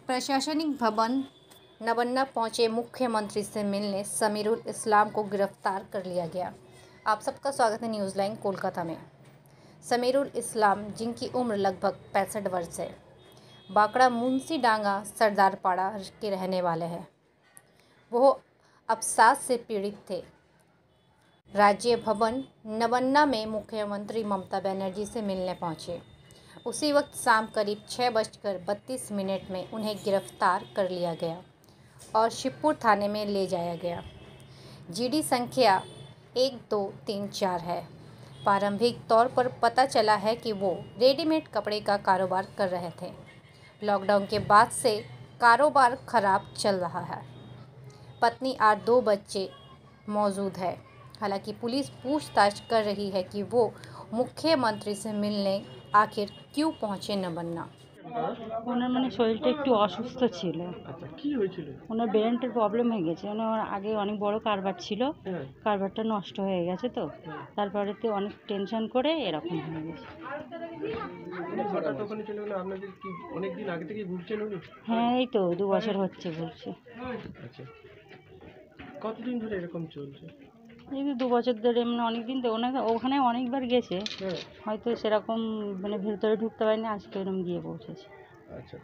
प्रशासनिक भवन नवन्ना पहुंचे मुख्यमंत्री से मिलने समीरुल इस्लाम को गिरफ्तार कर लिया गया। आप सबका स्वागत है न्यूज़ लाइन कोलकाता में। समीरुल इस्लाम, जिनकी उम्र लगभग 65 वर्ष है, बाकड़ा मुंशीडांगा सरदारपाड़ा के रहने वाले हैं। वो अवसाद से पीड़ित थे। राज्य भवन नवन्ना में मुख्यमंत्री ममता बनर्जी से मिलने पहुंचे। उसी वक्त शाम करीब 6:32 में उन्हें गिरफ्तार कर लिया गया और शिवपुर थाने में ले जाया गया। जीडी संख्या 1234 है। प्रारंभिक तौर पर पता चला है कि वो रेडीमेड कपड़े का कारोबार कर रहे थे। लॉकडाउन के बाद से कारोबार खराब चल रहा है। पत्नी और 2 बच्चे मौजूद है। हालांकि पुलिस पूछताछ कर रही है कि वो मुख्यमंत्री से मिलने आखिर क्यों पहुंचे नवन्ना। ওনার শরীরটা একটু অসুস্থ ছিল। আচ্ছা, কি হয়েছিল? ওনার ব্রেনের প্রবলেম হয়ে গেছে। ওনার আগে অনেক বড় কারবার ছিল, কারবারটা নষ্ট হয়ে গেছে তো তারপরেতে অনেক টেনশন করে এরকম হয়ে গেছে। হঠাৎ ওখানে চলে গেলে আপনাদের কি অনেকদিন আগে থেকেই ভুগছেন উনি? হ্যাঁ, এই তো 2 বছর হচ্ছে ভুগছে। আচ্ছা, কতদিন ধরে এরকম চলছে? এই যে 2 বছর ধরে অনেক দিন তো ওখানে অনেকবার গেছে, হয়তো সেরকম ভেতরে ঢুকতে পারেনি, আজকে এরকম গিয়ে পৌঁছেছে। আচ্ছা,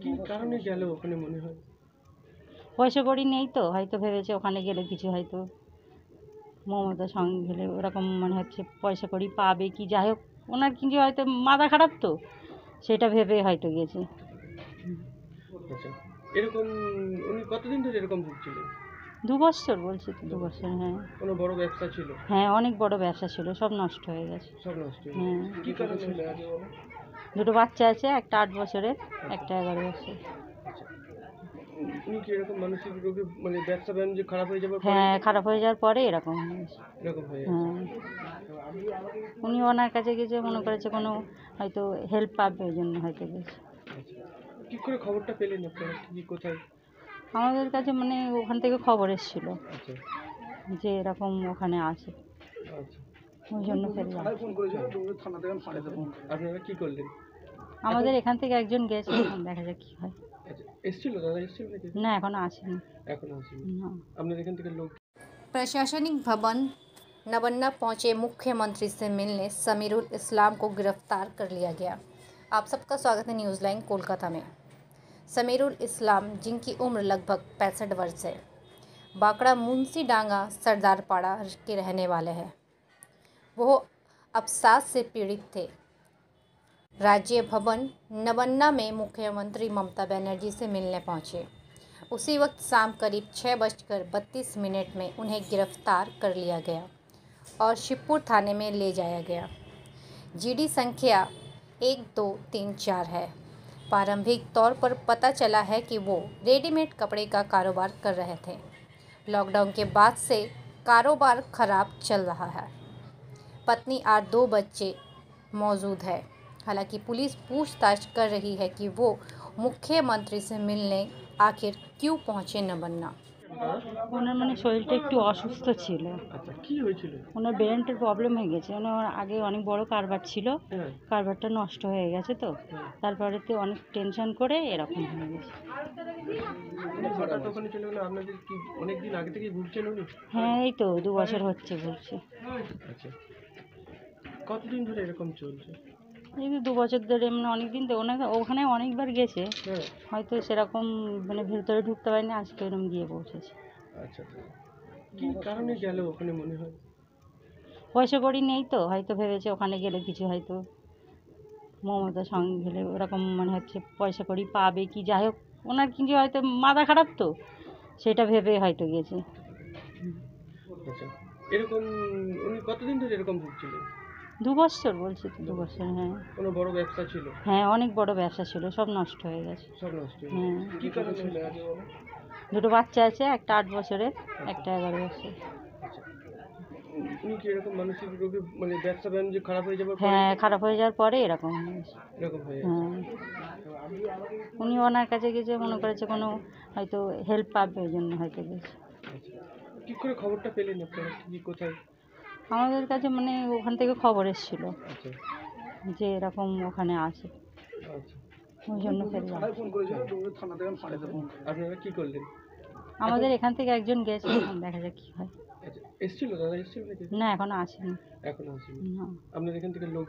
কি কারণে গেল ওখানে মনে হয়? পয়সা কড়ি নেই তো, হয়তো ভেবেছে ওখানে গেলে কিছু হয়তো মমতার সঙ্গে গেলে ওরকম হচ্ছে পয়সা কড়ি পাবে কি, যাই হোক ওনার কিছু হয়তো মাথা খারাপ তো সেটা ভেবে হয়তো গেছে। আচ্ছা, এরকম উনি কতদিন ধরে এরকম ভুগছিলেন? 2 বছর বলছি তো, 2 বছর। হ্যাঁ, কোনো বড় ব্যবসা ছিল? হ্যাঁ, অনেক বড় ব্যবসা ছিল, সব নষ্ট হয়ে গেছে। সব নষ্ট হয়ে হ্যাঁ। গেছে। কি কারণে হলো আগে বলো? 2টো বাচ্চা আছে, একটা 8 বছরের, একটা 11 বছরের। আচ্ছা, উনি কি এরকম মানসিক রোগে ব্যবসা বাণিজ্য খারাপ হয়ে যাবার পরে? হ্যাঁ, খারাপ হয়ে যাওয়ার পরে এরকম হয়েছে। এরকম হয়ে গেছে। হ্যাঁ, উনি ওনার কাছে গেছে, মনে করেছে কোনো হয়তো হেল্প পাবে, ওই জন্য হয়তো গেছে। আচ্ছা, কি করে খবরটা পেলেন আপনারা? কি কোথায়? আমাদের কাছে ওখান থেকে খবর এসেছিল আচ্ছা, যে এরকম ওখানে আছে, আচ্ছা, ওই জন্য ফেললাম। আপনারা কি করলেন? আমাদের এখান থেকে একজন গেছে, এখন দেখা যাক কি হয়। আচ্ছা, এসেছিল দাদা, এসেছিল নাকি? না, এখনো আসেনি। এখন আসেনি। না। আপনাদের এখান থেকে লোক? प्रशासनिक भवन नवन्ना पहुंचे मुख्यमंत्री से मिलने समीरुल इस्लाम को गिरफ्तार कर लिया गया। आप सबका स्वागत है न्यूज़ लाइन कोलकाता में। समीरुल इस्लाम, जिनकी उम्र लगभग 65 वर्ष है, बाकड़ा मुंशीडांगा सरदारपाड़ा के रहने वाले हैं। वो अवसाद से पीड़ित थे। राज्य भवन नवन्ना में मुख्यमंत्री ममता बनर्जी से मिलने पहुंचे। उसी वक्त शाम करीब 6:32 में उन्हें गिरफ्तार कर लिया गया और शिवपुर थाने में ले जाया गया। जीडी संख्या 1234 है। प्रारंभिक तौर पर पता चला है कि वो रेडीमेड कपड़े का कारोबार कर रहे थे। लॉकडाउन के बाद से कारोबार खराब चल रहा है। पत्नी और 2 बच्चे मौजूद है। हालांकि पुलिस पूछताछ कर रही है कि वो मुख्यमंत्री से मिलने आखिर क्यों पहुंचे नवन्ना। ওনার শরীরটা একটু অসুস্থ ছিল। আচ্ছা, কি হয়েছিল? ওনার ব্রেনের প্রবলেম হয়ে গেছে। ওনার আগে অনেক বড় কারবার ছিল, কারবারটা নষ্ট হয়ে গেছে তো তারপরেতে অনেক টেনশন করে এরকম হয়ে গেছে। হঠাৎ ওখানে চলে গেলে আপনাদের কি অনেকদিন আগে থেকেই ভুগছেন উনি? হ্যাঁ, এই তো 2 বছর হচ্ছে ভুগছে। আচ্ছা, কতদিন ধরে এরকম চলছে? এই যে 2 বছর ধরে অনেক দিন তো ওখানে অনেকবার গেছে, হয়তো সেরকম ভেতরে ঢুকতে পারেনি, আজকে এরকম গিয়ে পৌঁছেছে। আচ্ছা, কি কারণে গেল ওখানে মনে হয়? পয়সা কড়ি নেই তো, হয়তো ভেবেছে ওখানে গেলে কিছু হয়তো মমতার সঙ্গে গেলে ওরকম হচ্ছে পয়সা কড়ি পাবে কি, যাই হোক ওনার কিছু হয়তো মাথা খারাপ তো সেটা ভেবে হয়তো গেছে। আচ্ছা, এরকম উনি কতদিন ধরে এরকম ভুগছিলেন? 2 বছর বলছি তো, 2 বছর। হ্যাঁ। কোনো বড় ব্যবসা ছিল? হ্যাঁ, অনেক বড় ব্যবসা ছিল, সব নষ্ট হয়ে গেছে। সব নষ্ট হয়ে হ্যাঁ। গেছে। কি কারণে হলো আগে বলো? 2টো বাচ্চা আছে, একটা 8 বছরের, একটা 11 বছরের। আচ্ছা, উনি কি এরকম মানসিক রোগে ব্যবসা বাণিজ্য খারাপ হয়ে যাবার পরে? হ্যাঁ, খারাপ হয়ে যাওয়ার পরে এরকম হয়েছে। এরকম হয়ে গেছে। হ্যাঁ, উনি ওনার কাছে গেছে, মনে করেছে কোনো হয়তো হেল্প পাবে, ওই জন্য হয়তো গেছে। আচ্ছা, কি করে খবরটা পেলেন আপনারা? কি কোথায়? আমাদের কাছে ওখান থেকে খবর এসেছিল আচ্ছা, যে এরকম ওখানে আছে, আচ্ছা, ওই জন্য ফেললাম। আপনারা কি করলেন? আমাদের এখান থেকে একজন গেছে, এখন দেখা যাক কি হয়। আচ্ছা, এসেছিল দাদা, এসেছিল নাকি? না, এখনো আসেনি। এখনো আসেনি। না। আপনার এখান থেকে লোক